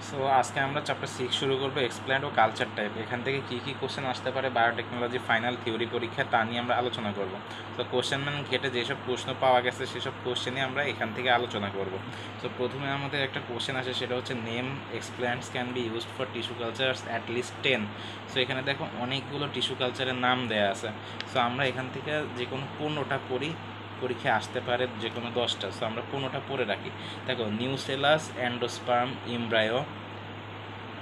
So আজকে আমরা chapter 6 শুরু করবো এক্সপ্লেন্ড ও কালচার টাইপ। এখান থেকে কী কী কোশ্চেন আসতে পারে বায়োটেকনোলজি ফাইনাল থিওরি পরীক্ষা তা নিয়ে আমরা আলোচনা করব। তো কোশ্চেন ঘেটে যেসব প্রশ্ন পাওয়া গেছে সেসব কোশ্চেনই আমরা এখান থেকে আলোচনা করব। তো প্রথমে আমাদের একটা কোশ্চেন আসে, সেটা হচ্ছে name explants can be used for tissue culture at least 10। So এখানে দেখো অনেকগুলো টিস্যু কালচারের নাম দেওয়া আছে। সো আমরা এখান থেকে যে কোনো 15টা পড়ি, পরীক্ষায় আসতে পারে যে কোনো 10টা। সো আমরা 15টা পড়ে রাখি। দেখো nucellus, endosperm, embryo,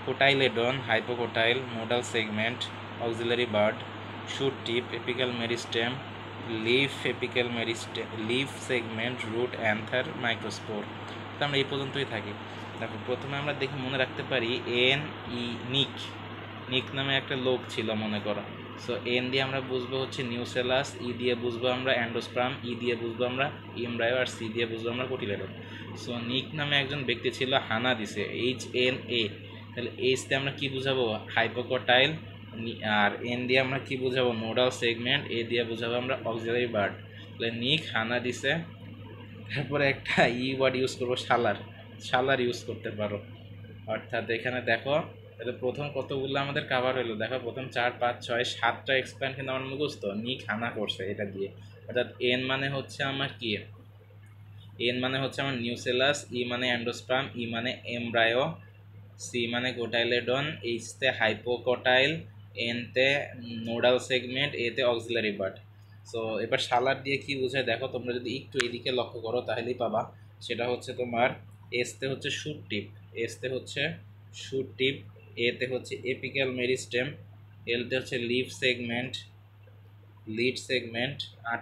cotyledon, hypocotyl, nodal segment, axillary bud, shoot tip, apical meristem, leaf, apical meristem, leaf segment, root, anther, microspore. তো আমরা এই পর্যন্তই থাকি। দেখো প্রথমে আমরা দেখি মনে রাখতে পারি এন ই নিক। নিক নামে একটা লোক ছিল মনে করো। সো এন দিয়ে আমরা বুঝবো হচ্ছে নিউসেলাস, ই দিয়ে বুঝবো আমরা অ্যান্ডোস্পার্ম, ই দিয়ে বুঝবো আমরা ইমব্রায়ো, আর সি দিয়ে বুঝবো আমরা কোটিলেডন। সো নিক নামে একজন ব্যক্তি ছিল, হানা দিছে HNA। তাহলে এইচতে আমরা কি বুঝাবো? হাইপোকোটাইল। আর এন দিয়ে আমরা কি বুঝাবো? Nodal segment. এ দিয়ে বুঝাবো আমরা অক্সিলারি বার্ড। তাহলে নিক হানা দিছে। তারপরে একটা ওয়ার্ড ইউজ করবো, শালার। শালার ইউজ করতে পারো। অর্থাৎ এখানে দেখো, তাহলে প্রথম কতগুলো আমাদের কাভার হলো? দেখো প্রথম 4, 5, 6, 7টা এক্সপ্যান্ড কিন্তু আমার মুখস্থ। নিক হানা করছে এটা দিয়ে। অর্থাৎ এন মানে হচ্ছে আমার কি? এন মানে হচ্ছে আমার নিউসেলাস, ই মানে অ্যান্ডোস্পার্ম, ই মানে এমব্রায়ো, সি মানে কোটাইলেডন, এইচতে হাইপোকোটাইল, এনতে নোডাল সেগমেন্ট, এতে অক্সিলারি বার্ড। সো এবার সালার দিয়ে কি বোঝায় দেখো, তোমরা যদি একটু এদিকে লক্ষ্য করো তাহলেই পাবা। সেটা হচ্ছে তোমার এসতে হচ্ছে শুট টিপ, এসতে হচ্ছে শুট টিপ, এতে হচ্ছে এপিক্যাল মেরিস্টেম, এলতে হচ্ছে লিফ সেগমেন্ট, লিড সেগমেন্ট, আর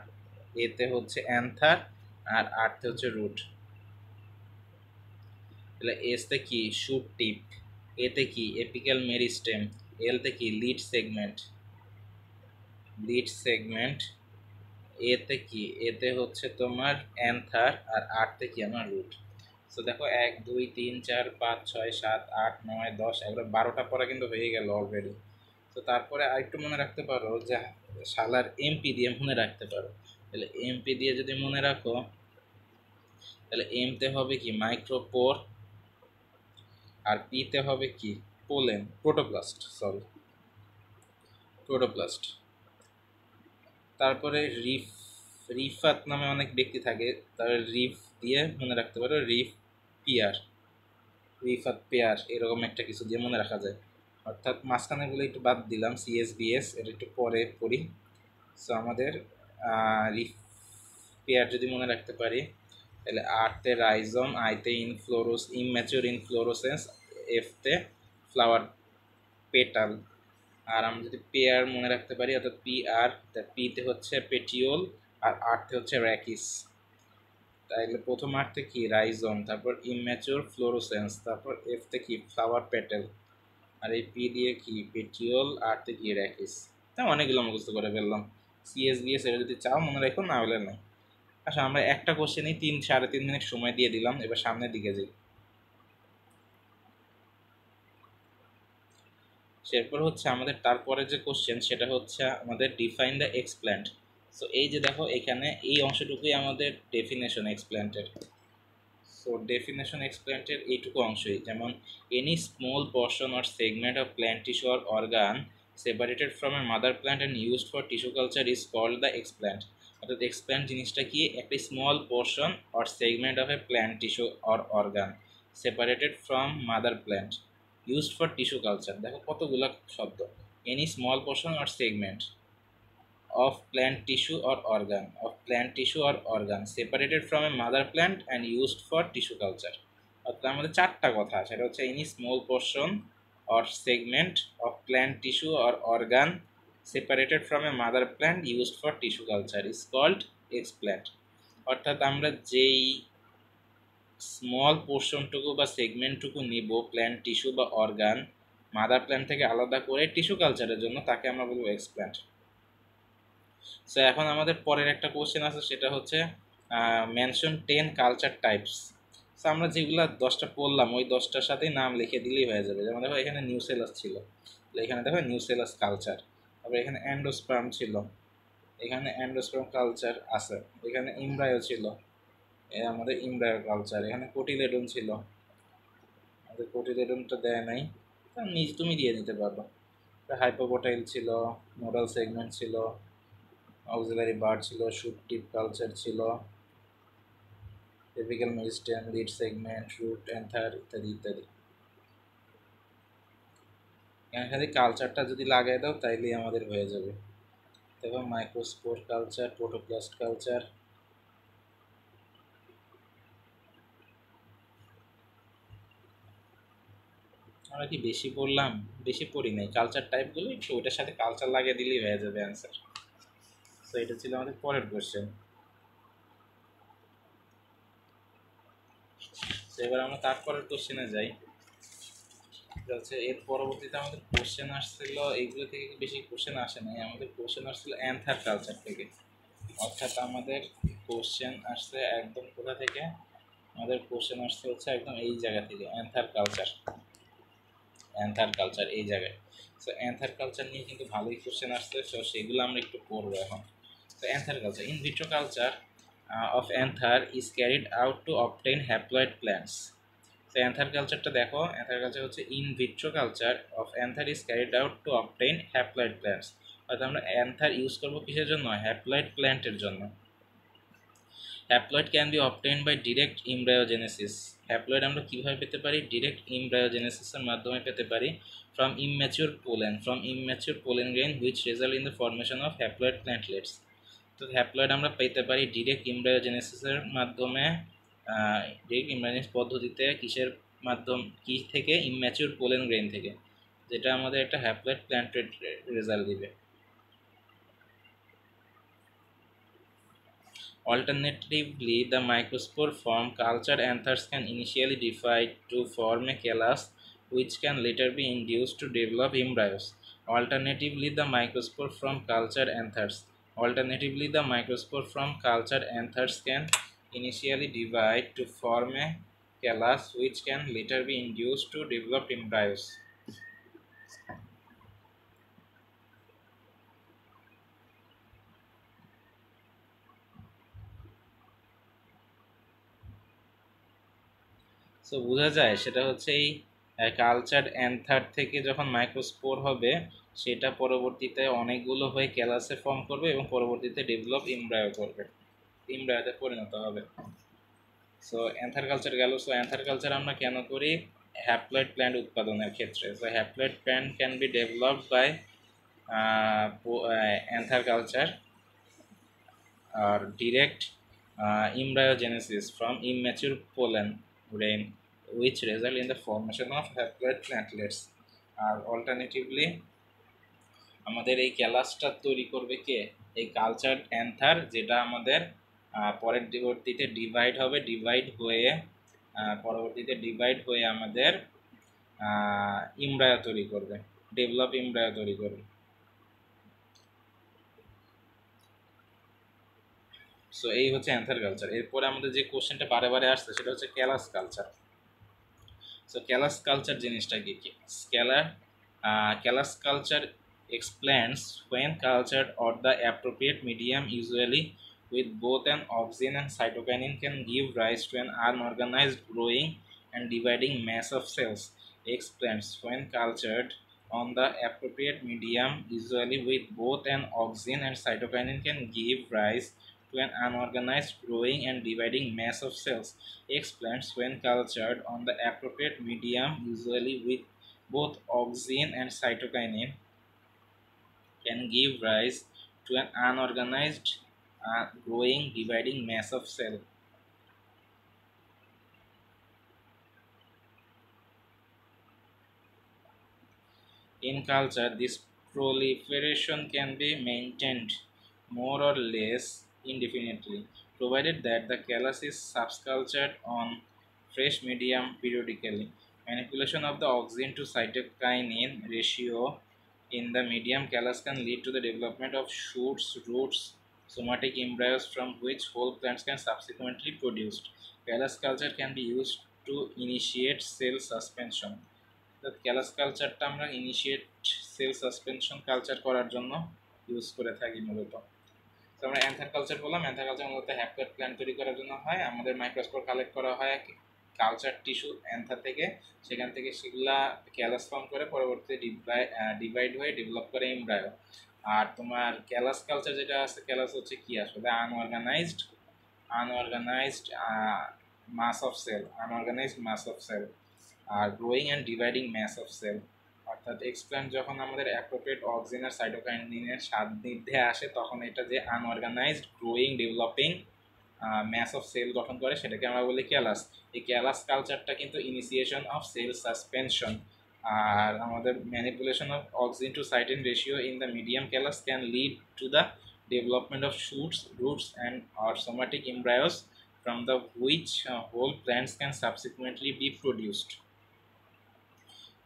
এতে হচ্ছে অ্যান্থার, আর আরতে হচ্ছে রুট। তাহলে এসতে কি? শুট টিপ, এতে কি? এপিক্যাল মেরিস্টেম, এলতে কি? লিড সেগমেন্ট, লিড সেগমেন্ট, এতে কি? এতে হচ্ছে তোমার অ্যান্থার, আর আটতে কি? আমার রুট। সো দেখো 1, 2, 3, 4, 5, 6, 7, 8, 9, 10, 11, 12টা পড়া কিন্তু হয়ে গেল অলরেডি। তো তারপরে আরেকটু মনে রাখতে পারো যে শালার এমপি দিয়ে মনে রাখতে পারো। তাহলে এমপি দিয়ে যদি মনে রাখো, তাহলে এমতে হবে কি? মাইক্রোপোর, আর পিতে হবে কি? Pollen, protoplast, sorry protoplast. তারপরে রিফাত নামে অনেক ব্যক্তি থাকে, তার রিফ দিয়ে মনে রাখতে পারো রিফ পিয়ার, রিফাত পেয়ার, এরকম একটা কিছু দিয়ে মনে রাখা যায়। অর্থাৎ মাঝখানেগুলো একটু বাদ দিলাম, সিএসবিএস এটা একটু পরে পড়ি। সো আমাদের রিফ পেয়ার যদি মনে রাখতে পারি, তাহলে আরতে রাইজম, আইতে ইনম্যাচিওর ইনফ্লোরোসেন্স, এফতে ফ্লাওয়ার পেটাল। আর আমরা যদি পেয়ার মনে রাখতে পারি, অর্থাৎ PR, পিতে হচ্ছে পেটিওল, আর আরতে হচ্ছে র্যাকিস। তাইলে প্রথম আরতে কি? রাইজম, তারপর ইম্যাচিওর ফ্লোরোসেন্স, তারপর এফতে কি? ফ্লাওয়ার পেটেল, আর এই পি দিয়ে কি? পেটিওল, আরতে কি? র্যাকিস। তাই অনেকগুলো মুখস্থ করে ফেললাম। CSBS এটা যদি চাও মনে রাখো, না হলে নাই। আচ্ছা আমরা একটা কোশ্চেনই 3-3.5 মিনিট সময় দিয়ে দিলাম, এবার সামনের দিকে যাই। এরপর হচ্ছে আমাদের তারপরে যে কোশ্চেন, সেটা হচ্ছে আমাদের ডিফাইন দ্য এক্সপ্ল্যান্ট। সো এই যে দেখো এখানে এই অংশটুকুই আমাদের ডেফিনেশন এক্সপ্ল্যান্টের। সো ডেফিনেশন এক্সপ্ল্যান্টের এইটুকু অংশই, যেমন any small portion or segment of plant tissue or organ separated from a mother plant and used for tissue culture is called the explant. অর্থাৎ এক্সপ্ল্যান্ট জিনিসটা কি? একটা small portion or segment of a plant tissue or organ separated from mother plant used for tissue culture। দেখো কতগুলা শব্দ। any small portion or segment of plant tissue or organ separated from a mother plant and used for tissue culture। অর্থাৎ আমাদের 4টা কথা, সেটা হচ্ছে any small portion or segment of plant tissue or organ separated from a mother plant used for tissue culture is called explant। অর্থাৎ আমরা যেই small পোর্শনটুকু বা সেগমেন্টটুকু নিব প্ল্যান্ট টিস্যু বা অর্গান মাদার প্ল্যান্ট থেকে আলাদা করে টিস্যু কালচারের জন্য, তাকে আমরা বলবো এক্সপ্ল্যান্ট। সো এখন আমাদের পরের একটা কোশ্চেন আছে, সেটা হচ্ছে মেনশন 10 কালচার টাইপস। সো আমরা যেগুলো 10টা পড়লাম ওই 10টার সাথেই নাম লিখে দিলেই হয়ে যাবে। যেমন দেখো এখানে নিউসেলাস ছিল, এখানে দেখো নিউসেলাস কালচার। তারপরে এখানে অ্যান্ডোস্পার্ম ছিল, এখানে অ্যান্ডোস্পার্ম কালচার আছে। এখানে ইমব্রায়ো ছিল, আমাদের ইমব্রায়ো কালচার। এখানে কোটিলেডন ছিল, আমাদের কোটিলেডনটা দেয় নাই, তুমি দিয়ে নিতে পারো। হাইপোপোটাইল ছিল, নোডাল সেগমেন্ট ছিল, অক্সিলারি বার ছিল, শুট টিপ কালচার ছিল, apical meristem, leaf segment, root anther ইত্যাদি ইত্যাদি। এখানে কালচারটা যদি লাগাই দাও তাইলেই আমাদের হয়ে যাবে। দেখো মাইক্রোস্পোর কালচার, প্রোটোপ্লাস্ট কালচার, আমরা কি বেশি পড়লাম? বেশি পড়ি নাই, কালচার টাইপগুলো একটু ওইটার সাথে কালচার লাগিয়ে দিলেই হয়ে যাবে অ্যান্সার। তো এটা ছিল আমাদের পরের কোশ্চেন। তো এবার আমরা তারপরের কোশ্চেনে যাই। হচ্ছে এর পরবর্তীতে আমাদের কোশ্চেন আসছিল, এইগুলো থেকে বেশি কোশ্চেন আসে নাই, আমাদের কোশ্চেন আসছিল অ্যান্থার কালচার থেকে। অর্থাৎ আমাদের কোশ্চেন আসছে একদম কোথা থেকে? আমাদের কোশ্চেন আসছে হচ্ছে একদম এই জায়গা থেকে, অ্যান্থার কালচার। অ্যান্থার কালচার এই জায়গায়। সো অ্যান্থার কালচার নিয়ে কিন্তু ভালোই কোশ্চেন আসছে, সো সেগুলো আমরা একটু পড়বো এখন। তো another culture, in vitro culture of anther is carried out to obtain haploid plants. তো অ্যান্থার কালচারটা দেখো, অ্যান্থার কালচার হচ্ছে in vitro culture of another is carried out to obtain haploid plants. অর্থাৎ আমরা অ্যান্থার ইউজ করবো কিসের জন্য? Haploid প্ল্যান্টের জন্য। Haploid can be obtained by direct embryogenesis. Haploid আমরা কীভাবে পেতে পারি? ডিরেক্ট ইমব্রায়োজেনেসিসের মাধ্যমে পেতে পারি। From immature pollen grain which result in the formation of haploid plantlets. তো হ্যাপ্লয়েড আমরা পেতে পারি ডিরেক্ট ইমব্রায়োজেনেসিসের মাধ্যমে। ডিরেক্ট ইমব্রায়োজেনেসিস পদ্ধতিতে কিসের কি থেকে? ইমম্যাচিওর পোলেন গ্রেন থেকে, যেটা আমাদের একটা হ্যাপ্লয়েড প্ল্যান্টেড রেজাল্ট দিবে। Alternatively, the microspore form culture anthers can initially divide to form a callus which can later be induced to develop embryos. Alternatively, the microspore from culture anthers. Alternatively, the microspore from culture anthers can initially divide to form a callus which can later be induced to develop embryos. So বোঝা যায় সেটা হচ্ছে এই culture another থেকে যখন microspore হবে সেটা পরবর্তীতে অনেকগুলো হয়ে ক্যালাসে ফর্ম করবে এবং পরবর্তীতে ডেভেলপ ইমব্রায়ো করবে, ইমব্রায়োতে পরিণত হবে। সো অ্যান্থার কালচার গেল। সো অ্যান্থার কালচার আমরা কেন করি? হ্যাপ্লয়েড প্ল্যান্ট উৎপাদনের ক্ষেত্রে। So haploid plant can be developed by anther culture আর direct embryogenesis from immature pollen grain which result in the formation of haploid plantlet. আর alternatively আমাদের এই ক্যালাসটা তৈরি করবে কে? এই কালচার অ্যান্থার, যেটা আমাদের পরবর্তীতে ডিভাইড হবে, পরবর্তীতে ডিভাইড হয়ে আমাদের ইমব্রায়ো তৈরি করবে, ডেভেলপ ইমব্রায়ো তৈরি করবে। সো এই হচ্ছে অ্যান্থার কালচার। এরপরে আমাদের যে কোশ্চেনটা বারে বারে আসছে সেটা হচ্ছে callous culture. So callous culture জিনিসটা কি? Callous culture explains when cultured or the appropriate medium, usually with both an auxin and cytokinin, can give rise to an unorganized growing and dividing mass of cells. Explains when cultured on the appropriate medium, usually with both an auxin and cytokinin, can give rise to an unorganized growing and dividing mass of cells. Eggs plants, when cultured on the appropriate medium, usually with both auxin and cytokinin, can give rise to an unorganized growing dividing mass of cell. In culture, this proliferation can be maintained more or less indefinitely, provided that the callus is subcultured on fresh medium periodically. Manipulation of the auxin to cytokinin ratio in the medium callus can lead to the development of shoots, roots, somatic embryos from which whole plants can subsequently produced. Callus culture can be used to initiate cell suspension. Callous কালচারটা আমরা initiate cell suspension culture করার জন্য use করে থাকি মূলত। তো আমরা another culture বললাম, অ্যান্থার কালচার মূলত হ্যাপ্লয়েড প্ল্যান্ট তৈরি করার জন্য হয়। আমাদের মাইক্রোস্পোর কালেক্ট করা হয় কালচার টিস্যু অ্যান্থার থেকে, সেখান থেকে সেগুলা ক্যালাস ফর্ম করে পরবর্তীতে ডিভাইড হয়ে ডেভেলপ করে এমব্রায়ো। আর তোমার ক্যালাস কালচার যেটা আছে, ক্যালাস হচ্ছে কি আসলে আনঅর্গানাইজড মাস অফ সেল আর growing and dividing mass of cell. অর্থাৎ এক্সপ্ল্যান্ট যখন আমাদের অ্যাপ্রোপ্রিয়েট অক্সিন আর সাইটোকাইনিনের সান্নিধ্যে আসে তখন এটা যে unorganized growing developing mass of cell গঠন করে সেটাকে আমরা বলি ক্যালাস। এই ক্যালাস কালচারটা কিন্তু ইনিশিয়েশন অফ সেল সাসপেনশন। আর আমাদের manipulation of auxin to cytokinin ratio in the medium callus can lead to the development of shoots, roots, and or somatic embryos from the which whole plants can subsequently be produced.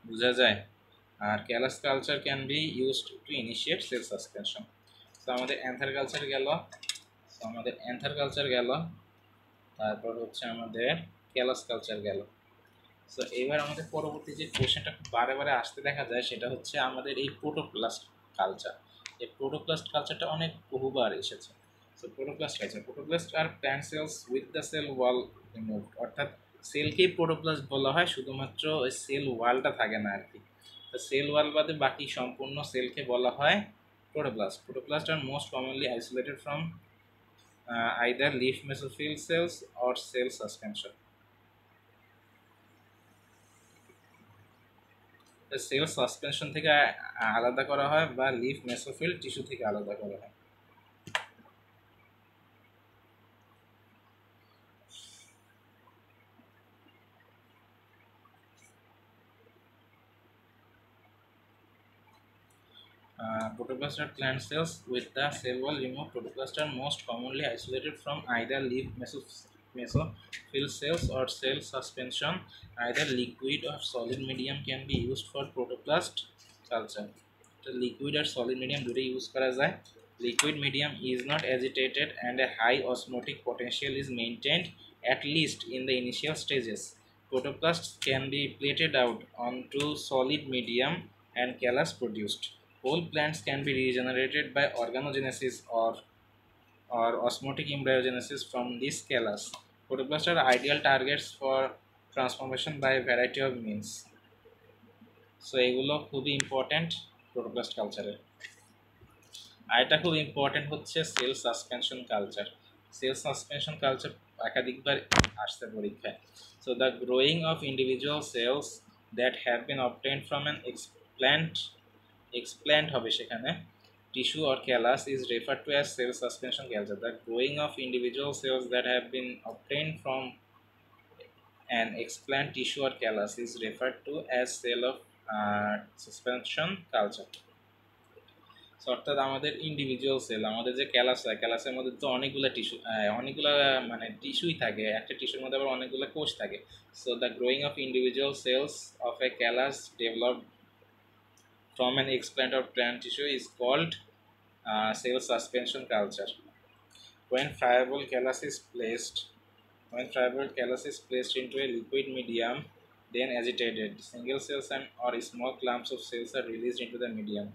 বোঝা যায়। আর callus culture can be used to initiate cell suspension. তো আমাদের another culture গেল, তারপর হচ্ছে আমাদের callous culture গেল। সো এবার আমাদের পরবর্তী যে কোশ্চেনটা বারে বারে আসতে দেখা যায় সেটা হচ্ছে আমাদের এই প্রোটোপ্লাস্ট কালচার। এই প্রোটোপ্লাস্ট কালচারটা অনেক বহুবার এসেছে। সো প্রোটোপ্লাস্ট আর plant cells with the cell wall removed, অর্থাৎ সেলকেই প্রোটোপ্লাস্ট বলা হয়, শুধুমাত্র ওই সেল ওয়ালটা থাকে না আর কি। তো সেল ওয়াল বাদে বাকি সম্পূর্ণ সেলকে বলা হয় প্রোটোপ্লাস্ট আর most commonly isolated from either leaf mesophyll cells or cell suspension. Cell suspension থেকে আলাদা করা হয় বা লিফ মেসোফিল টিস্যু থেকে আলাদা করা হয়। Protoplasts are plant cells with the cell wall removed. Protoplasts are most commonly isolated from either leaf mesophil cells or cell suspension. Either liquid or solid medium can be used for protoplast culture. The liquid or solid medium দুটোই use করা যায়। Liquid medium is not agitated and a high osmotic potential is maintained at least in the initial stages. Protoplasts can be plated out onto solid medium and callus produced. Whole plants can be regenerated by organogenesis or osmotic embryogenesis from this callus. Protoplasts are ideal targets for transformation by a variety of means. So এগুলো খুবই important protoplast কালচারের। আর এটা খুব important হচ্ছে cell suspension culture. Cell suspension culture একাধিকবার আসছে পরীক্ষায়। So the growing of individual cells that have been obtained from an explant হবে সেখানে tissue or callus is referred to as cell suspension culture. The growing of individual cells that have been obtained from an explant tissue or callus is referred to as cell of suspension culture. অর্থাৎ আমাদের individual sell, আমাদের যে callous হয়, ক্যালাসের মধ্যে তো অনেকগুলো মানে টিস্যুই থাকে, একটা টিস্যুর মধ্যে আবার অনেকগুলো কোষ থাকে। So the growing of individual cells of a callus developed from an explant or plant tissue is called cell suspension culture. When friable callus is placed into a liquid medium, then agitated, single cells and or small clumps of cells are released into the medium.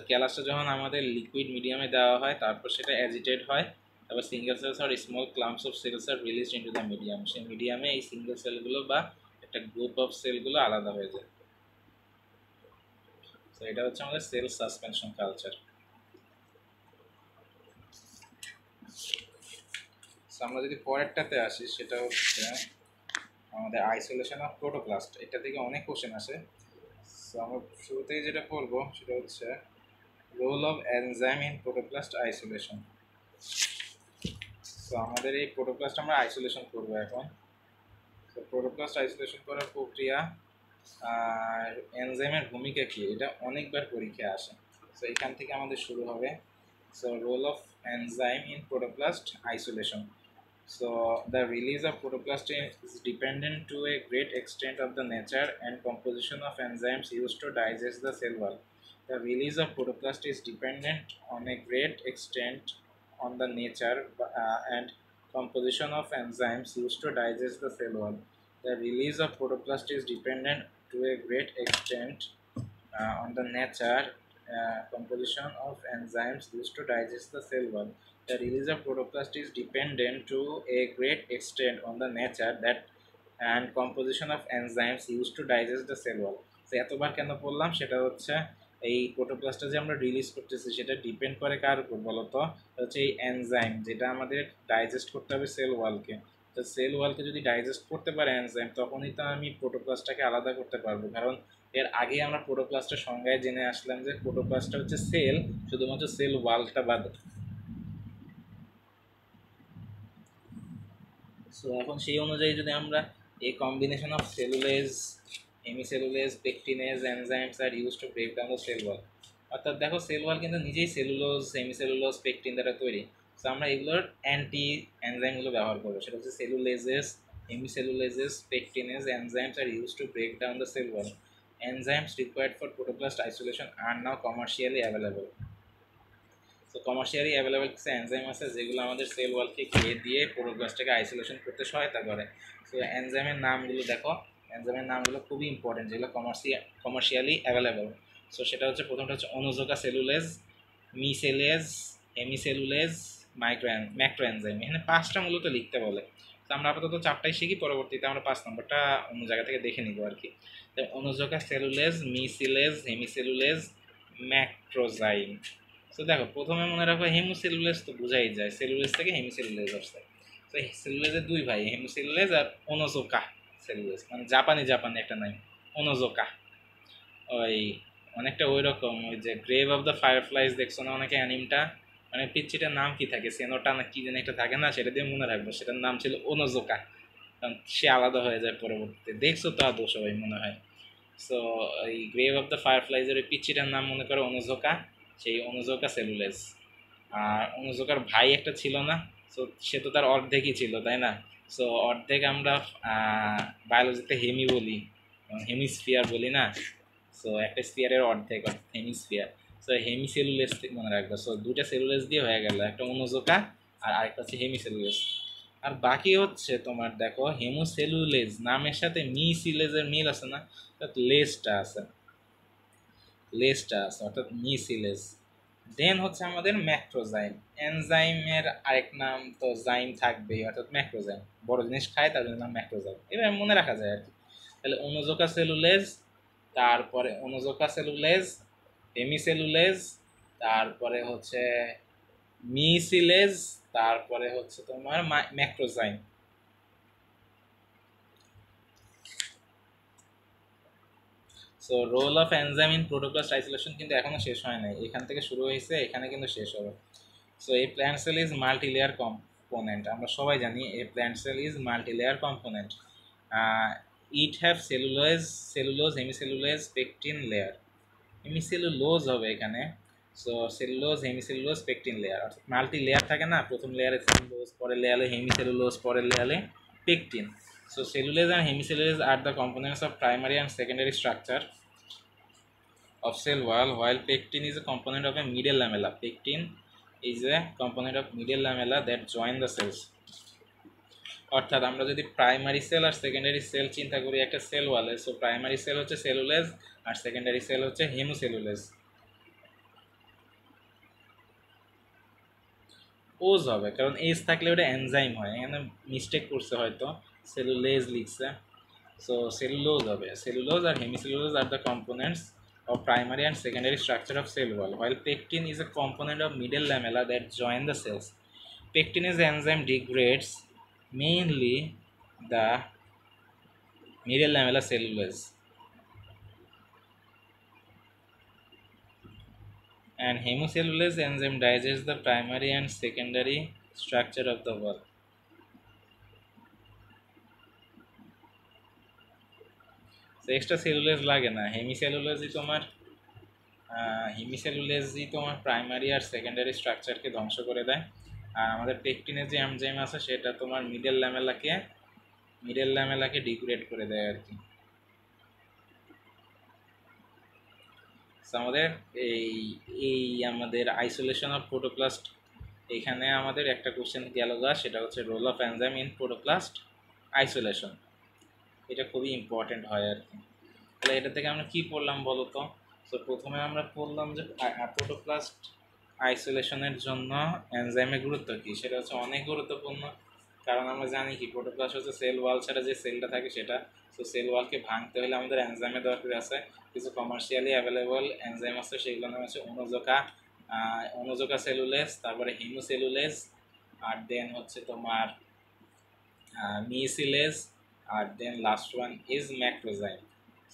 ক্যালাসটা যখন আমাদের liquid মিডিয়ামে দেওয়া হয় তারপর সেটা agitate হয়, তারপর single cells আর small clumps of cells are released into the medium. সেই মিডিয়ামে এই সিঙ্গেল সেলগুলো বা একটা গ্রুপ অফ সেলগুলো আলাদা হয়ে যায়। তো এটা হচ্ছে আমাদের সেল সাসপেনশন কালচার। আমরা যদি পরেরটাতে আসি সেটা হচ্ছে আমাদের আইসোলেশন অফ প্রোটোপ্লাস্ট। এটা থেকে অনেক কোশ্চেন আসে। সো আমরা শুরুতেই যেটা পড়বো সেটা হচ্ছে role of enzyme in protoplast isolation. So আমাদের এই প্রোটোপ্লাস্ট আমরা আইসোলেশন করবো এখন। তো প্রোটোপ্লাস্ট আইসোলেশন করার প্রক্রিয়া আর এনজাইমের ভূমিকা কী, এটা অনেকবার পরীক্ষায় আসে। সো এখান থেকে আমাদের শুরু হবে। So role of enzyme in protoplast isolation. So the release of protoplast is dependent to a great extent of the nature and composition of enzymes used to digest the cell wall. The release of protoplast is dependent on a great extent on the nature and composition of enzymes used to digest the cell wall. The release of protoplast is dependent to a great extent on the nature composition of enzymes used to digest the cell wall. The release of protoplast is dependent to a great extent on the nature that and composition of enzymes used to digest the cell wall. তো এতবার কেন বললাম সেটা হচ্ছে এই প্রোটোপ্লাস্টটা যে আমরা release করতেছি সেটা ডিপেন্ড করে কার উপর বলতো, হচ্ছে এই এনজাইম যেটা আমাদের ডাইজেস্ট করতে হবে সেল ওয়ালকে। তো সেল ওয়ালকে যদি ডাইজেস্ট করতে পারে এনজাইম, তখনই তো আমি প্রোটোপ্লাস্টটাকে আলাদা করতে পারবো। কারণ এর আগে আমরা প্রোটোপ্লাস্টের সংজ্ঞায় জেনে আসলাম যে প্রোটোপ্লাস্টটা হচ্ছে সেল, শুধুমাত্র সেল ওয়ালটা বাদে। সো এখন সেই অনুযায়ী যদি আমরা এই combination of cellulase, hemicellulase, pectinase enzymes are use to break down the cell wall. অর্থাৎ দেখো সেল ওয়াল কিন্তু নিজেই সেলুলোজ, হেমিসেলুলোজ, পেকটিন দ্বারা তৈরি। সো আমরা এগুলোর অ্যান্টি এনজাইমগুলো ব্যবহার করবো, সেটা হচ্ছে cellulases, hemicellulases, pectinase enzymes are use to break down the cell wall. Enzymes required for protoplast isolation are now commercially available. So commercially available কিছু এনজাইম আছে যেগুলো আমাদের সেল ওয়ালকে খেয়ে দিয়ে প্রোটোপ্লাস্টটাকে আইসোলেশন করতে সহায়তা করে। সো এনজাইমের নামগুলো দেখো, এনজাইমের নামগুলো খুবই ইম্পর্টেন্ট যেগুলো কমার্শিয়ালি অ্যাভেলেবেল। সো সেটা হচ্ছে প্রথমটা হচ্ছে অনুজোকা সেলুলেজ, মিসেলেজ, হেমিসেলুলেজ, ম্যাক্রো এনজাইম। এখানে 5টা মূলত লিখতে বলে। তো আমরা আপাতত 4টাই শিখি, পরবর্তীতে আমরা 5 নম্বরটা অন্য জায়গা থেকে দেখে নিব আর কি। তো অনুজোকা সেলুলেজ, মিসেলেজ, হেমিসেলুলেজ, ম্যাক্রোজাইম। তো দেখো প্রথমে মনে রাখো হেমোসেলুলেজ তো বোঝাই যায়, সেলুলেজ থেকে হেমিসেলুলেজ আসছে। তো সেলুলেজের 2 ভাই, হেমোসেলুলেজ আর ওনোজোকা সেলুলেজ, মানে জাপানি একটা নাম ওনোজোকা। ওই অনেকটা ওই রকম, ওই যে গ্রেভ অফ দ্য ফায়ারফ্লাইজ দেখছো না অনেকে অ্যানিমটা, মানে পিচ্চিটার নাম কি থাকে, সেনোটা না কি যেন একটা থাকে না, সেটা দিয়ে মনে রাখবো, সেটার নাম ছিল ওনোজোকা। কারণ সে আলাদা হয়ে যায় পরবর্তীতে, দেখছো তো আদৌ সবাই মনে হয়। সো এই গ্রেভ অফ দ্য ফায়ারফ্লাইজের ওই পিচ্চিটার নাম মনে করো ওনোজোকা, সেই অনুজোকা সেলুলেজ। আর অনুজোকার ভাই একটা ছিল না, সো সে তো তার অর্ধেকই ছিল তাই না। সো অর্ধেক আমরা বায়োলজিতে হেমি বলি, হেমিস্ফিয়ার বলি না। সো একটা স্ফিয়ারের অর্ধেক হেমিস্ফিয়ার। সো হেমিসেলুলেজ মনে রাখবো। সো 2টা সেলুলেজ দিয়ে হয়ে গেল, একটা অনুজোকা আর আরেকটা হচ্ছে হেমিসেলুলেজ। আর বাকি হচ্ছে তোমার দেখো হেমোসেলুলেজ নামের সাথে মিসিলেজের মিল আছে না, লেজটা আছে, অর্থাৎ মিসিলেজ। দেন হচ্ছে আমাদের ম্যাক্রোজাইম, এনজাইমের আরেক নাম তো জাইম থাকবেই, অর্থাৎ ম্যাক্রোজাইম, বড় জিনিস খায় তার জন্য নাম ম্যাক্রোজাইম, এবার মনে রাখা যায় আর কি। তাহলে অনুজোকা সেলুলেজ, তারপরে অনুজোকা সেলুলেজ, হেমিসেলুলেজ, তারপরে হচ্ছে মিসিলেজ, তারপরে হচ্ছে তোমার macerozyme. So role of enzyme in protoplast isolation কিন্তু এখনো শেষ হয় নাই, এখান থেকে শুরু হয়েছে, এখানে কিন্তু শেষ হবে। So A plant sell is multilayer component, আমরা সবাই জানি এ plant sell is multilayer component. It have cellulose, hemicellulose, pectin layer. Hemicellulose হবে এখানে। So cellulose, hemicellulose, pectin layer, অর্থাৎ মাল্টি লেয়ার থাকে না, প্রথম লেয়ারে সেলুলোজ, পরের লেয়ারে হেমিসেলুলোজ, পরের লেয়ারে pectin. So cellulase and hemicellulase are the components of primary and secondary structure of cell wall, while pectin is a component of a medial lamella. Pectin is a component of medial lamella that join the cells. অর্থাৎ আমরা যদি primary sell আর secondary sell চিন্তা করি একটা sell ওয়ালে, so primary sell হচ্ছে cellulase আর secondary sell হচ্ছে হেমোসেলুলেজ। ওজ হবে কারণ এজ থাকলে ওটা এনজাইম হয়, এখানে মিস্টেক করছে হয়তো, সেলুলেজ লিখছে। So cellulose হবে, cellulose and hemicellulose are the components of primary and secondary structure of cell wall, while pectin is a component of middle lamella that join the cells. Pectinase enzyme degrades mainly the middle lamella cellulose, and hemocellulase enzyme digests the primary and secondary structure of the wall. So extra cellulose লাগে না, হেমিসেলুলোজই তোমার primary আর secondary স্ট্রাকচারকে ধ্বংস করে দেয়। আর আমাদের পেকটিনের যে enzyme আছে সেটা তোমার মিডল ল্যামেলাকে ডিগ্রেড করে দেয় আর কি। আমাদের আমাদের আইসোলেশন অফ প্রোটোপ্লাস্ট, এখানে আমাদের একটা কোশ্চেন গেল গা, সেটা হচ্ছে role of enzyme in protoplast isolation. এটা খুবই ইম্পর্টেন্ট হয় আর কি। তাহলে এটা থেকে আমরা কি পড়লাম বলো তো? সো প্রথমে আমরা পড়লাম যে প্রোটোপ্লাস্ট আইসোলেশনের জন্য এনজাইমের গুরুত্ব কী, সেটা হচ্ছে অনেক গুরুত্বপূর্ণ। কারণ আমরা জানি কি প্রোটোপ্লাস্ট হচ্ছে সেল ওয়াল ছাড়া যে সেলটা থাকে সেটা, তো সেল ওয়ালকে ভাঙতে হলে আমাদের এনজাইমের দরকার আছে। কিছু কমার্শিয়ালি অ্যাভেলেবল এনজাইম আছে, সেগুলোর নাম হচ্ছে অনুজোকা সেলুলেজ, তারপরে হিমোসেলুলেজ, আর দেন হচ্ছে তোমার মিসিলেজ, আর দেন লাস্ট ওয়ান ইজ ম্যাক্রোজাইম।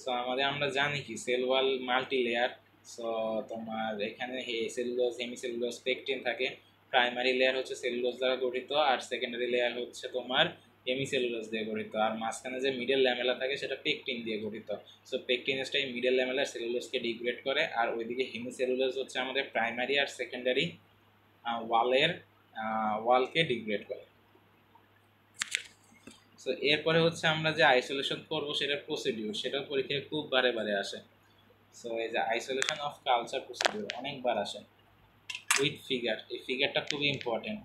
সো আমরা জানি কি cell wall multi layer. So তোমার এখানে সেলুলোজ, হেমিসেলুলোজ, পেকটিন থাকে। প্রাইমারি লেয়ার হচ্ছে সেলুলোজ দ্বারা গঠিত, আর সেকেন্ডারি লেয়ার হচ্ছে তোমার হেমিসেলুলোজ দিয়ে গঠিত, আর মাঝখানে যে মিডল ল্যামেলা থাকে সেটা পেকটিন দিয়ে গঠিত। সো পেকটিনেসটা এই মিডল ল্যামেলার সেলুলোজকে ডিগ্রেড করে, আর ওইদিকে হেমিসেলুলোজ হচ্ছে আমাদের প্রাইমারি আর সেকেন্ডারি ওয়ালকে ডিগ্রেড করে। সো এরপরে হচ্ছে আমরা যে আইসোলেশন করব সেটার প্রসিডিউর, সেটাও পরীক্ষায় খুব বারে বারে আসে। সো এই যে আইসোলেশন অফ কালচার প্রসিডিউর অনেকবার আসে উইথ ফিগার, এই ফিগারটা খুবই important.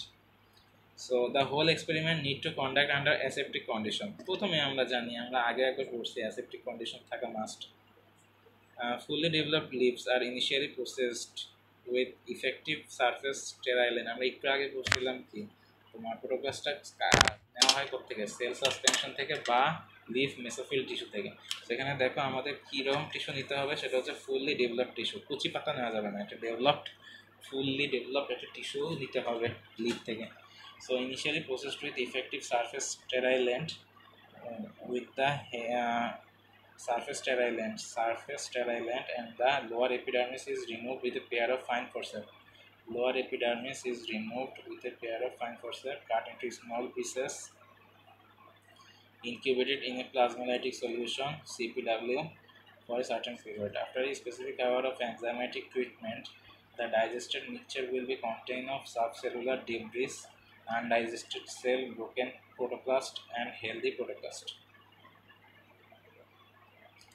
So the whole experiment need to conduct under aseptic condition. প্রথমে আমরা জানি, আমরা আগে একবার পড়ছি অ্যাসেপ্টিক কন্ডিশন থাকা must. Fully developed leaves are initially processed with effective surface sterilant. আমরা একটু আগে পড়ছিলাম কি তোমার প্রোটোপ্লাস্টটা নেওয়া হয় কোথেকে, সেল সাসপেনশন থেকে বা লিফ মেসোফিল টিস্যু থেকে। সেখানে দেখো আমাদের কীরকম টিস্যু নিতে হবে, সেটা হচ্ছে ফুললি ডেভেলপড টিস্যু, কুচি পাতা নেওয়া যাবে না, এটা ফুললি ডেভেলপড একটা টিস্যু নিতে হবে লিফ থেকে। So initially processed with effective surface sterilant with the surface sterilant and the lower epidermis is removed with a pair of fine forceps. Lower epidermis is removed with a pair of fine forceps, cut into small pieces, incubated in a plasmolytic solution CPW for a certain period. After a specific hour of enzymatic treatment, the digested mixture will be contained of subcellular debris, undigested cell, broken protoplast and healthy protoplast.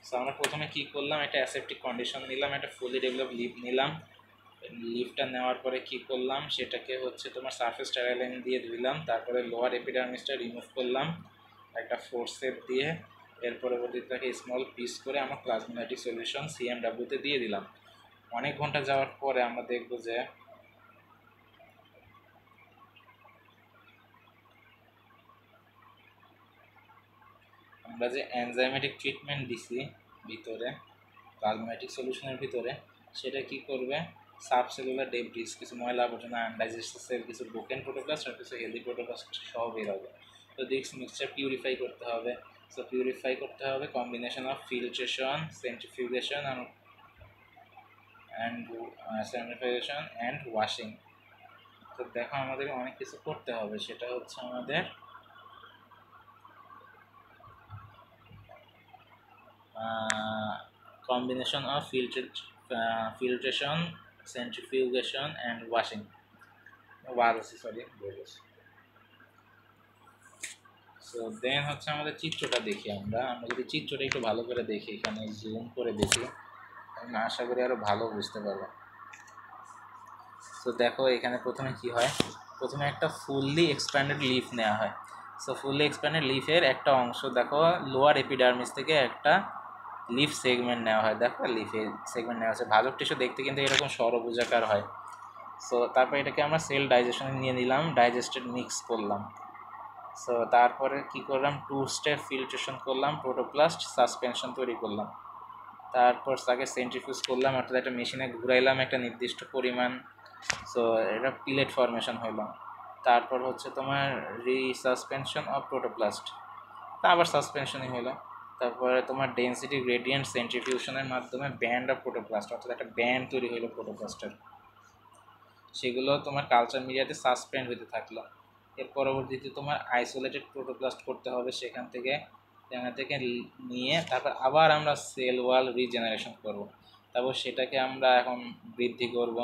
So আমরা প্রথমে কী করলাম, একটা aseptic condition নিলাম, একটা ফুলি develop leave নিলাম। লিভটা নেওয়ার পরে কী করলাম, সেটাকে হচ্ছে তোমার সারফেস স্টেরাইলেন দিয়ে ধুইলাম, তারপরে লোয়ার এপিডার্মিসটা রিমুভ করলাম একটা ফোর্সেপ দিয়ে। এর পরবর্তীতে তাকে স্মল পিস করে আমার প্লাজমোলাইটিক সলিউশন সিএমডাব্লিউতে দিয়ে দিলাম। অনেক ঘন্টা যাওয়ার পরে আমরা দেখব যে আমরা যে এনজাইমেটিক ট্রিটমেন্ট দিছি ভিতরে প্লাজমাটিক সলিউশনের ভিতরে, সেটা কি করবে, সাবসেলুলার ডেব্রিস, কিছু ময়লা আবর্জনা, আনডাইজেস্টেড সেল, কিছু ব্রোকেন প্রোটোপ্লাস্ট আর কিছু হেলদি প্রোটোপ্লাস্ট সহ বের হবে। তো দিস মিক্সচার পিউরিফাই করতে হবে। সো পিউরিফাই করতে হবে combination of filtration, centrifugation and washing. তো দেখো আমাদের অনেক কিছু করতে হবে, সেটা হচ্ছে আমাদের combination of filtration, centrifugation and washing. So then হচ্ছে আমাদের চিত্রটা দেখি, আমরা যদি চিত্রটা একটু ভালো করে দেখি, এখানে জুম করে দেখি, আমি আশা করি আরও ভালো বুঝতে পারবো। তো দেখো এখানে প্রথমে কি হয়, প্রথমে একটা ফুললি এক্সপ্যান্ডেড লিফ নেওয়া হয়। সো ফুললি এক্সপ্যান্ডেড লিফের একটা অংশ দেখো লোয়ার এপিডার্মিস থেকে একটা লিফ সেগমেন্ট নেওয়া হয়। দেখো লিফের সেগমেন্ট নেওয়া হচ্ছে, ভাজক টিস্যু দেখতে কিন্তু এরকম ষড়ভুজাকার হয়। সো তারপরে এটাকে আমরা সেল ডাইজেশনে নিয়ে নিলাম, ডাইজেস্টেড মিক্স করলাম। সো তারপরে কি করলাম, 2 স্টেপ ফিল্ট্রেশন করলাম, প্রোটোপ্লাস্ট সাসপেনশন তৈরি করলাম। তারপর তাকে সেন্ট্রিফিউজ করলাম, অর্থাৎ একটা মেশিনে ঘুরাইলাম একটা নির্দিষ্ট পরিমাণ। সো এটা পিলেট ফর্মেশন হইল। তারপর হচ্ছে তোমার রিসাসপেনশন অফ প্রোটোপ্লাস্ট, তা আবার সাসপেনশনই হলো। তারপরে তোমার ডেন্সিটি গ্রেডিয়েন্ট সেন্ট্রিফিউশনের মাধ্যমে ব্যান্ড অফ প্রোটোপ্লাস্ট, অর্থাৎ একটা ব্যান্ড তৈরি হলো প্রোটোপ্লাস্টের, সেগুলো তোমার কালচার মিডিয়াতে সাসপেন্ড হতে থাকলো। এর পরবর্তীতে তোমার আইসোলেটেড প্রোটোপ্লাস্ট করতে হবে, সেখান থেকে নিয়ে তারপর আবার আমরা সেল ওয়াল রিজেনারেশন করব। তারপর সেটাকে আমরা এখন বৃদ্ধি করব।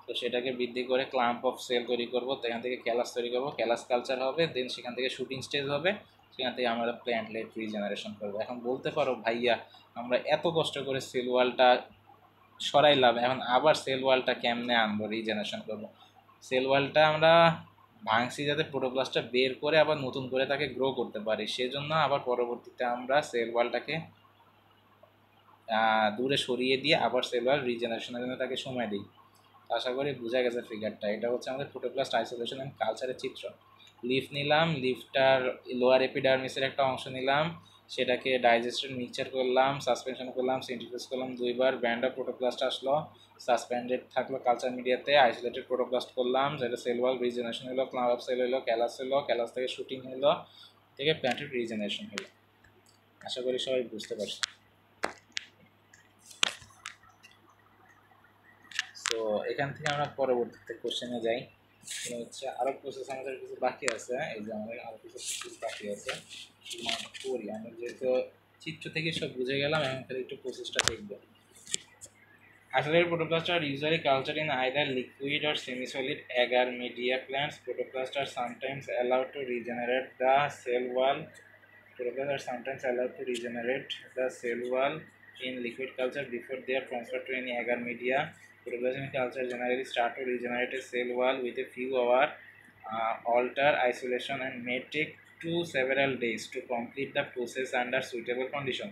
তো সেটাকে বৃদ্ধি করে ক্লাম্প অফ সেল তৈরি করব, সেখান থেকে ক্যালাস তৈরি করব, ক্যালাস কালচার হবে, দেন সেখান থেকে শুটিং স্টেজ হবে, সেখান থেকে আমরা প্ল্যান্টলেট রিজেনারেশন করবো। এখন বলতে পারো ভাইয়া আমরা এত কষ্ট করে সেল ওয়ালটা সরাইলাম, এখন আবার সেল ওয়ালটা কেমনে আনবো, রিজেনারেশন করবো। সেল ওয়ালটা আমরা ভাঙছি যাতে প্রোটোপ্লাস্টটা বের করে আবার নতুন করে তাকে গ্রো করতে পারি, সেজন্য আবার পরবর্তীতে আমরা সেল ওয়ালটাকে দূরে সরিয়ে দিয়ে আবার সেল ওয়াল রিজেনারেশনের জন্য তাকে সময় দিই। আশা করি বোঝা গেছে ফিগারটা। এটা হচ্ছে আমাদের প্রোটোপ্লাস্ট আইসোলেশন অ্যান্ড কালচারের চিত্র। লিফ নিলাম, লিফটার লোয়ার এপিডার্মিসের একটা অংশ নিলাম, সেটাকে ডাইজেস্টেড মিক্সচার করলাম, সাসপেনশন করলাম, সেন্ট্রিফিউজ করলাম দুইবার, ব্যান্ড অফ প্রোটোপ্লাস্ট আসলো, সাসপেন্ডেড থাকলো কালচার মিডিয়াতে, আইসোলেটেড প্রোটোপ্লাস্ট করলাম, যেটা সেল ওয়াল রিজেনারেশন হলো, ক্লাব অফ সেল হলো, ক্যালাস থেকে শুটিং হলো, থেকে প্ল্যান্টেড রিজেনারেশন হলো। আশা করি সবাই বুঝতে পারছে। তো এখান থেকে আমরা পরবর্তীতে কোশ্চেনে যাই। হচ্ছে আরও প্রসেস আমাদের কিছু বাকি আছে, এই যে আমাদের আরও কিছু প্রসেস বাকি আছে, করি আমরা যেহেতু চিত্র থেকে সব বুঝে গেলাম, এখন খালি একটু প্রসেসটা দেখবো। Accelerated protoplasts are usually cultured in either liquid or semi-solid agar media plants. Protoplasts are sometimes allowed to regenerate the cell wall. Protoplasts are sometimes allowed to regenerate the cell wall in liquid culture before they are transferred to any agar media. Protoplasts in culture generally start to regenerate a cell wall with a few hour alter isolation and may take 2 several days to complete the process under suitable condition.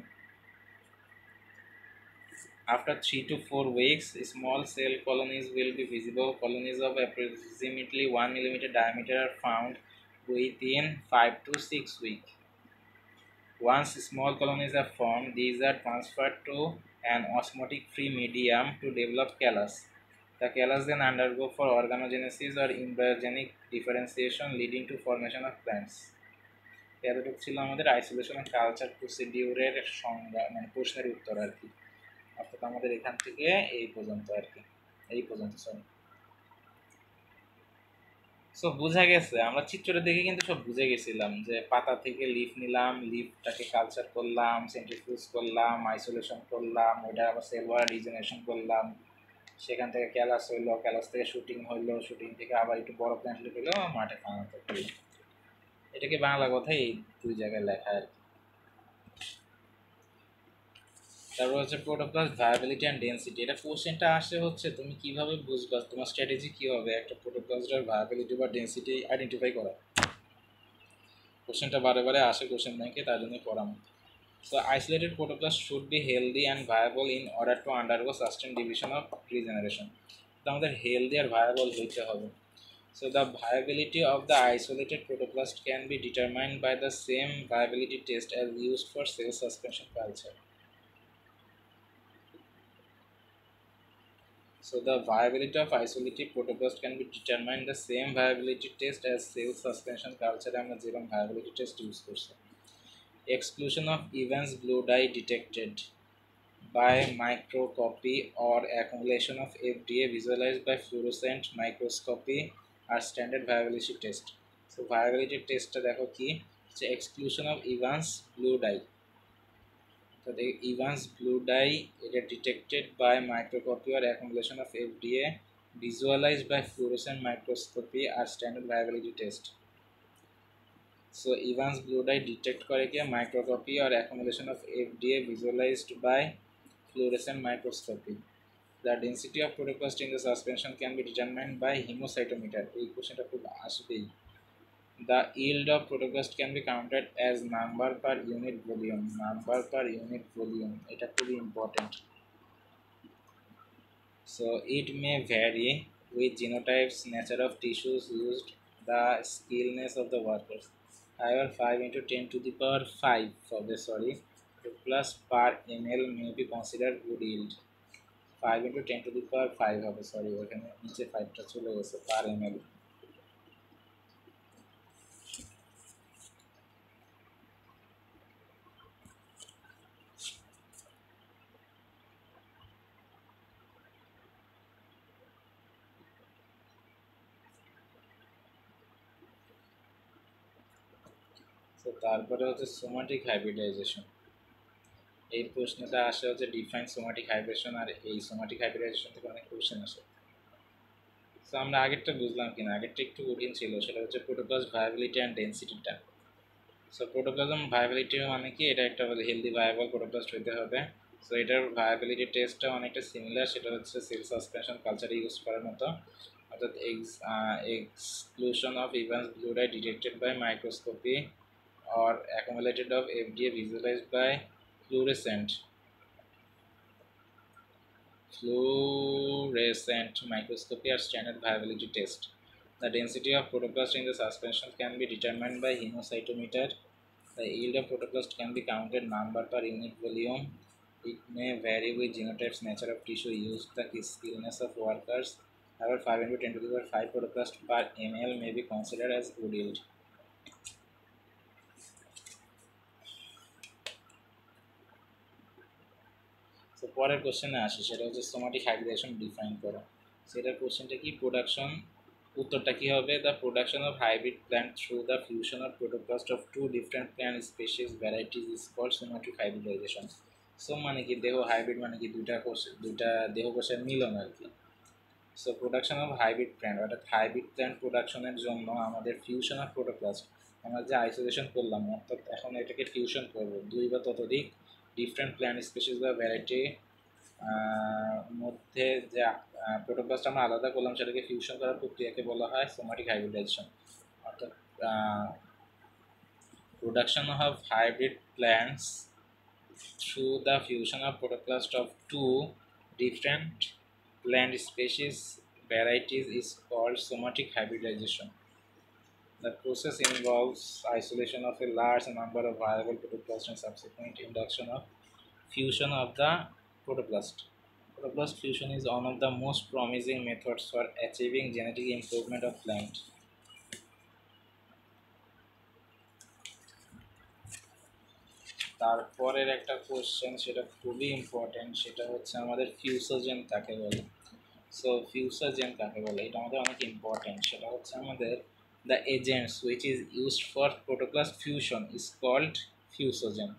After 3 to 4 weeks, small cell colonies will be visible. Colonies of approximately 1 mm diameter are found within 5 to 6 weeks. Once small colonies are formed, these are transferred to an osmotic-free medium to develop callus. The callus then undergo for organogenesis or embryogenic differentiation, leading to formation of plants. এতটুকু ছিল আমাদের isolation and culture প্রসিডিউরের সংজ্ঞা, মানে প্রশ্নের উত্তর আর কি। অর্থাৎ আমাদের এখান থেকে এই পর্যন্ত আর কি, এই পর্যন্ত সরি। সো বোঝা গেছে, আমরা চিত্রটা দেখে কিন্তু সব বুঝে গেছিলাম যে পাতা থেকে লিফ নিলাম, লিফটাকে কালচার করলাম, সেন্ট্রিফিউজ করলাম, আইসোলেশন করলাম, ওইটা আবার সেল ওয়াল রিজেনারেশন করলাম, সেখান থেকে ক্যালাস হইলো, ক্যালাস থেকে শুটিং হইলো, শুটিং থেকে আবার একটু বড় প্ল্যান্ট হইলো, মাঠে ফানাতে হইলো। এটাকে বাংলা কথাই এই দুই জায়গায় লেখা আর কি। তারপর হচ্ছে প্রোটোপ্লাস্ট ভায়াবিলিটি অ্যান্ড ডেন্সিটি। এটা কোশ্চেনটা আসে হচ্ছে তুমি কিভাবে বুঝবা, তোমার স্ট্র্যাটেজি কী হবে একটা প্রোটোপ্লাস্টের ভায়াবিলিটি বা ডেন্সিটি আইডেন্টিফাই করা। কোশ্চেনটা বারে বারে আসে কোশ্চেন ব্যাংকে, তার জন্যই পড়াম। So isolated protoplast should be healthy and viable in order to undergo sustain division of regeneration. তো আমাদের হেলদি আর ভায়াবল হইতে হবে। So the viability of the isolated protoplast can be determined by the same viability test as used for cell suspension culture. So the viability of isolated protoplast can be determined the same viability test as cell suspension culture and the zero viability test use করছে. Exclusion of Evans blue dye detected by microscopy or accumulation of FDA visualized by fluorescent microscopy are standard viability test. So viability test দেখো কি, exclusion of Evans blue dye. So the Evans blue dye it is detected by microscopy or accumulation of FDA visualized by fluorescent microscopy are standard viability test. So Evans blue dye detect করে কি microscopy or accumulation of FDA visualized by fluorescent microscopy. The density of protoplast in the suspension can be determined by hemocytometer. এই কোশ্চেনটা খুব আসবেই। The yield of protoplast can be counted as number per unit volume. Number per unit volume. এটা খুবই important. So it may vary with genotypes, nature of tissues used, the skillness of the workers. However, 5 into 10 to the power 5 for the plus per ml may be considered good yield. 5 into 10 to the power 5 হবে, sorry ওখানে নিচে 5টা চলে গেছে, পার ml। তো তারপরে হচ্ছে somatic hybridization. এই প্রশ্নটা আসে হচ্ছে ডিফাইন সোমাটিক হাইব্রিডেশন, আর এই সোমাটিক হাইব্রিডাইজেশন থেকে অনেক কোশ্চেন আসে। তো আমরা আগেরটা বুঝলাম কিনা, আগেরটা একটু কঠিন ছিল, সেটা হচ্ছে প্রোটোপ্লাস্ট ভায়াবিলিটি অ্যান্ড ডেন্সিটিটা। সো প্রোটোপ্লাজম ভায়াবিলিটি মানে কি, এটা একটা হেলদি ভায়াবল প্রোটোপ্লাস্ট হইতে হবে। সো এটার ভায়াবিলিটি টেস্টটা অনেকটা সিমিলার, সেটা হচ্ছে সেল সাসপেনশন কালচারে ইউজ করার মতো, অর্থাৎ exclusion of Evans blue dye detected by microscopy or accumulated of FDA visualized by fluorescent fluorescent microscopy or standard viability test. The density of protoplast in the suspension can be determined by henocytometer. The yield of protoplast can be counted number per unit volume. It may vary with genotypes, nature of tissue used, the skillness of workers. However, 5 into 10 to the power 5 protoplast per ml may be considered as good yield. তো পরের কোশ্চেনে আসি, সেটা হচ্ছে somatic হাইব্রিডেশন define করো। সেটার কোশ্চেনটা কি, প্রোডাকশন, উত্তরটা কি হবে, the production of hybrid plant through the fusion of protoplast of two different plant species varieties is called somatic hybridization. So মানে কি, দেহ হাইব্রিড মানে কি দুইটা দেহ কোষের মিলন আর কি। So production of hybrid plant, অর্থাৎ হাইব্রিড প্ল্যান্ট প্রোডাকশনের জন্য আমাদের ফিউশন অফ প্রোটোপ্লাস্ট, আমরা যে আইসোলেশন করলাম, অর্থাৎ এখন এটাকে ফিউশন করবো দুই বা ততোধিক ডিফারেন্ট প্ল্যান্ট স্পেসিস বা ভ্যারাইটি মধ্যে যে প্রোটোপ্লাস্ট আমরা আলাদা করলাম, সেটাকে ফিউশন করার প্রক্রিয়াকে বলা হয় সোমাটিক হাইব্রিডাইজেশন। অর্থাৎ production of hybrid plants through the fusion of protoplast of two different plant species varieties is called somatic hybridization. The process involves isolation of a large number of viable protoplasts and subsequent induction of fusion of the protoplast. Protoplast fusion is one of the most promising methods for achieving genetic improvement of plant. তারপরের একটা question, সেটা খুবই important, সেটা হচ্ছে আমাদের ফিউসোজেন কাকে বলে। So ফিউসোজেন কাকে বলে, এটা আমাদের অনেক ইম্পর্টেন্ট। সেটা হচ্ছে আমাদের the agents which is used for protoplast fusion is called fusogen.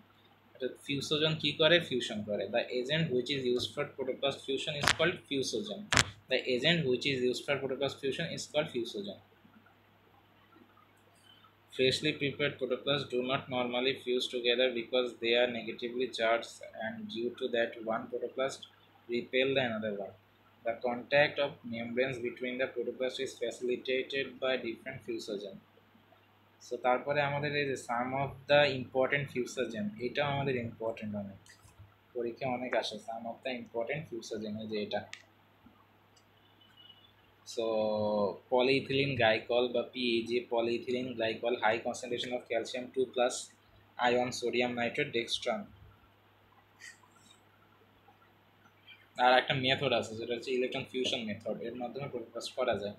অর্থাৎ ফিউসোজেন কী করে, ফিউশন করে। The agent which is used for protoplast fusion is called fusogen. The agent which is used for protoplast fusion is called fusogen. Freshly prepared protoplasts do not normally fuse together because they are negatively charged, and due to that one protoplast repel the another one. The contact of membranes between the protoplast is facilitated by different fusogen. So তারপরে আমাদের এই যে সাম of the important ফিউসোজেন, এটাও আমাদের important, অনেক পরীক্ষা অনেক আসে সাম অফ দ্য ইম্পর্টেন্ট ফিউসোজেন, এই যে এটা। So polyethylene glycol বা PEG, polyethylene glycol, high concentration of calcium 2 plus ion sodium nitrate dextran। আর একটা মেথড আছে যেটা হচ্ছে ইলেকট্রন ফিউশন মেথড, এর মাধ্যমে প্রোটোপ্লাস্ট করা যায়।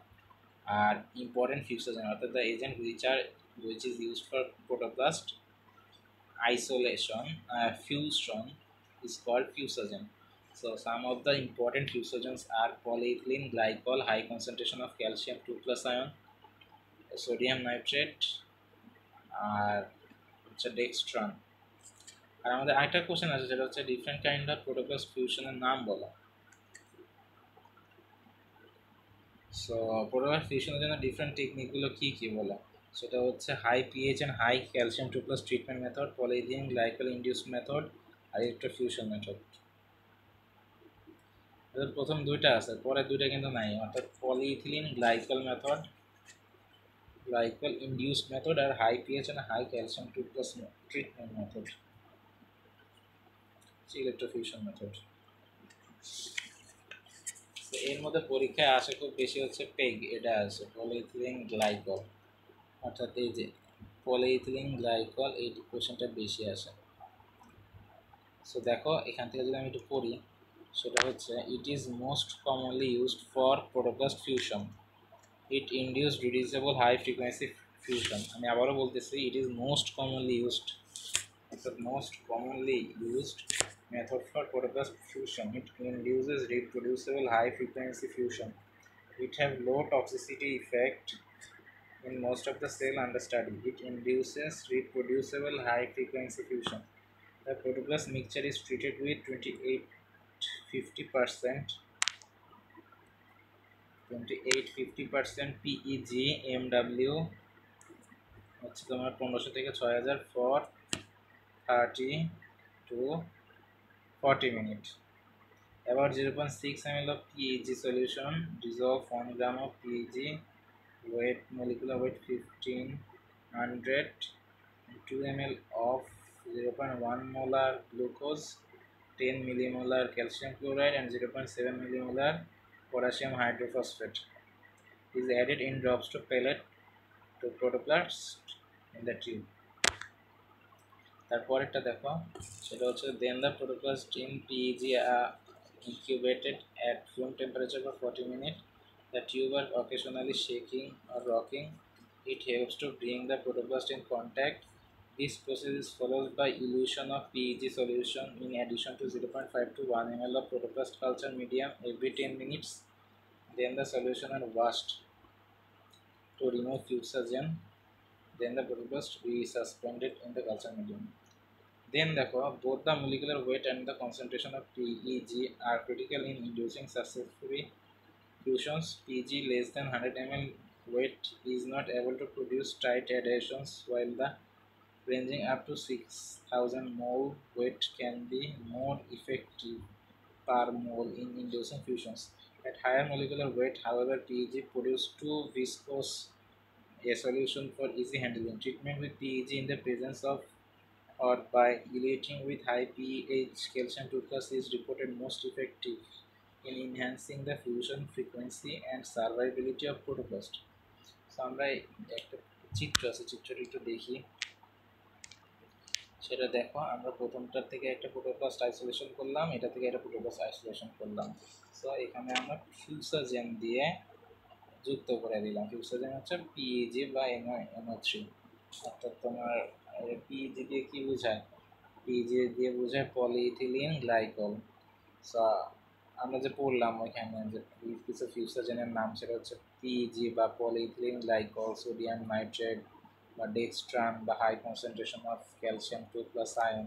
আর ইম্পর্টেন্ট ফিউসোজেন, অর্থাৎ the agent which is used for protoplast isolation fusion is called fusogen. So some of the important fusogens are polyethylene glycol, high concentration of calcium 2 plus ion, sodium nitrate, আর হচ্ছে ডেক্সট্রান। আর আমাদের আরেকটা question আছে, যেটা হচ্ছে different kind of protoplast ফিউশনের নাম বলা। So protoplast ফিউশনের জন্য different টেকনিকগুলো কী কী বলা, সেটা হচ্ছে high pH and high calcium 2 plus treatment method, polyethylene glycol induced method, আর ইলেকট্রোফিউশন মেথড। এদের প্রথম দুইটা আছে, পরের দুইটা কিন্তু নাই, অর্থাৎ polyethylene glycol method, glycol induced method, আর high pH and high calcium 2 plus treatment method, electrofusion method. তো এর মধ্যে পরীক্ষায় আসে খুব বেশি হচ্ছে পেগ, এটা আছে পলিইথিলিন গ্লাইকল, অর্থাৎ এই যে পলিইথিলিন গ্লাইকল, এই কোশ্চেনটা বেশি আসে। সো দেখো এখান থেকে যদি আমি একটু পড়ি, সেটা হচ্ছে it is most commonly used for protoplast fusion, it induced reducible high frequency fusion. আমি আবারও বলতেছি, it is most commonly used, অর্থাৎ most commonly used method for protoplast fusion. It induces reproducible high frequency fusion. It have low toxicity effect in most of the cell under study. It induces reproducible high frequency fusion. The protoplast mixture is treated with 28-50% PEG MW হচ্ছে তোমার 1500 থেকে 6000 for 30 to 40 minutes. About 0.6 ml of PEG solution dissolve 1 gram of PEG, weight molecular weight 1500, 2 ml of 0.1 molar glucose 10 millimolar calcium chloride and 0.7 millimolar potassium hydrophosphate is added in drops to pellet to protoplast in the tube. তারপরেরটা দেখো, সেটা হচ্ছে then the protoplast in PEG are incubated at room temperature for 40 minutes. The tube are occasionally shaking or rocking. It helps to bring the protoplast in contact. This process is followed by elution of PEG solution in addition to 0.5 to 1 ml of protoplast culture medium every 10 minutes. Then the solution are washed to remove fusagen. Then the protoplast is suspended in the culture medium. Then both the molecular weight and the concentration of PEG are critical in inducing successful fusions. PEG less than 100 ml weight is not able to produce tight adhesions, while the ranging up to 6000 mole weight can be more effective per mole in inducing fusions. At higher molecular weight, however, PEG produces too viscous a solution for easy handling. Treatment with PEG in the presence of or by eluting with high pH calcium toothpaste is reported most effective in enhancing the fusion frequency and survivability of protoplast. So আমরা একটা চিত্র আছে, চিত্রটি একটু দেখি। সেটা দেখো, আমরা প্রথমটার থেকে একটা প্রোটোপ্লাস্ট আইসোলেশন করলাম, এটা থেকে একটা প্রোটোপ্লাস্ট আইসোলেশন করলাম। সো এখানে আমরা ফিউসাজেন দিয়ে যুক্ত করে দিলাম। ফিউসাজেন হচ্ছে পিএজি বা NO3, অর্থাৎ তোমার পিএজি দিয়ে কি বোঝায়, পিএজি দিয়ে বোঝায় পলিইথিলিন গ্লাইকল। সো আমরা যে পড়লাম ওইখানে যে কিছু ফিউসাজেনের নাম, সেটা হচ্ছে পিএজি বা পলিইথিলিন গ্লাইকল, সোডিয়াম নাইট্রেট বা ডেক্সট্রান বা high concentration of calcium 2+ ion.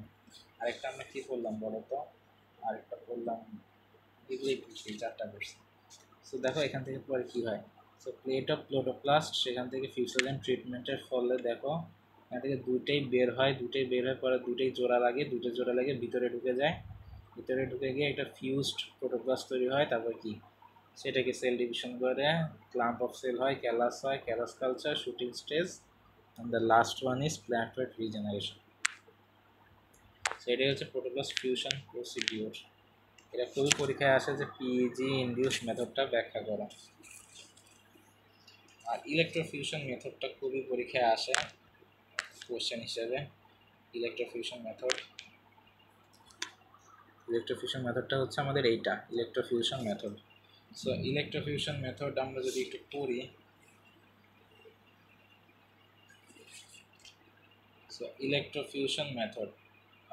আরেকটা আমরা কী করলাম বলো তো, আরেকটা করলাম, এগুলোই করছি, 4টা করছি। সো দেখো এখান থেকে পরে কী হয়। সো প্লেট অফ প্রোটোপ্লাস্ট, সেখান থেকে ফিউসাজেন ট্রিটমেন্টের ফলে দেখো এখান থেকে দুটোই বের হয় পরে দুটোই জোড়া লাগে, দুটো জোড়া লাগে ভিতরে ঢুকে যায়, ভিতরে ঢুকে গিয়ে একটা ফিউজড প্রোটোপ্লাস্ট তৈরি হয়। তারপর কি সেটাকে সেল ডিভিশন করে ক্লাম্প অফ সেল হয়, ক্যালাস হয়, callous culture, shooting stage, and the last one is plant weight regeneration. So এটাই হচ্ছে প্রোটোপ্লাস্ট ফিউশন প্রসিডিওর। এটা খুবই পরীক্ষায় আসে যে পিজি ইনডিউস মেথডটা ব্যাখ্যা করা। আর ইলেকট্রোফিউশন মেথডটা খুবই পরীক্ষায় আসে কোশ্চেন হিসেবে। ইলেকট্রোফিউশন মেথডটা হচ্ছে আমাদের এইটা, ইলেকট্রোফিউশন মেথড। সো ইলেকট্রোফিউশন মেথড আমরা যদি একটু পড়ি, সো ইলেকট্রোফিউশন মেথড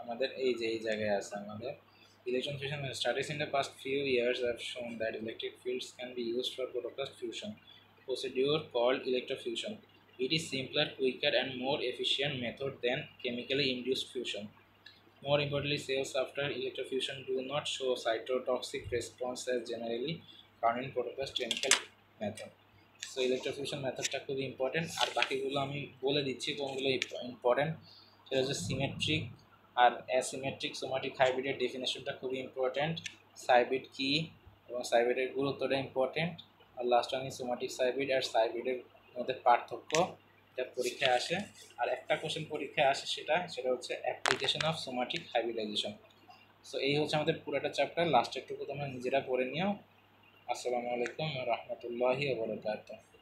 আমাদের এই যে এই জায়গায় আছে আমাদের electron fusion. Studies in the past few years have shown that electric fields can be used for protoplast fusion procedure called electrofusion. It is simpler, quicker and more efficient method than chemically induced fusion. More importantly, cells after electrofusion do not show cytotoxic response as generally found in protoplast chemical method. So electrofusion মেথডটা খুবই important. আর বাকিগুলো আমি বলে দিচ্ছি কোনগুলো important. সেটা হচ্ছে symmetric আর asymmetric somatic হাইব্রিডের ডেফিনেশনটা খুবই important, cybrid কী এবং সাইব্রিডের গুরুত্বটা ইম্পর্টেন্ট, আর লাস্ট আমি সোমাটিক সাইব্রিড আর সাইব্রিডের মধ্যে পার্থক্য, এটা পরীক্ষায় আসে। আর একটা কোশ্চেন পরীক্ষায় আসে, সেটা হচ্ছে application of somatic hybridization. So এই হচ্ছে আমাদের পুরোটা চ্যাপ্টার। লাস্টেরটুকু তোমরা নিজেরা পড়ে নিও। আসসালামু আলাইকুম ওয়া রাহমাতুল্লাহি ওয়া বারাকাতুহু।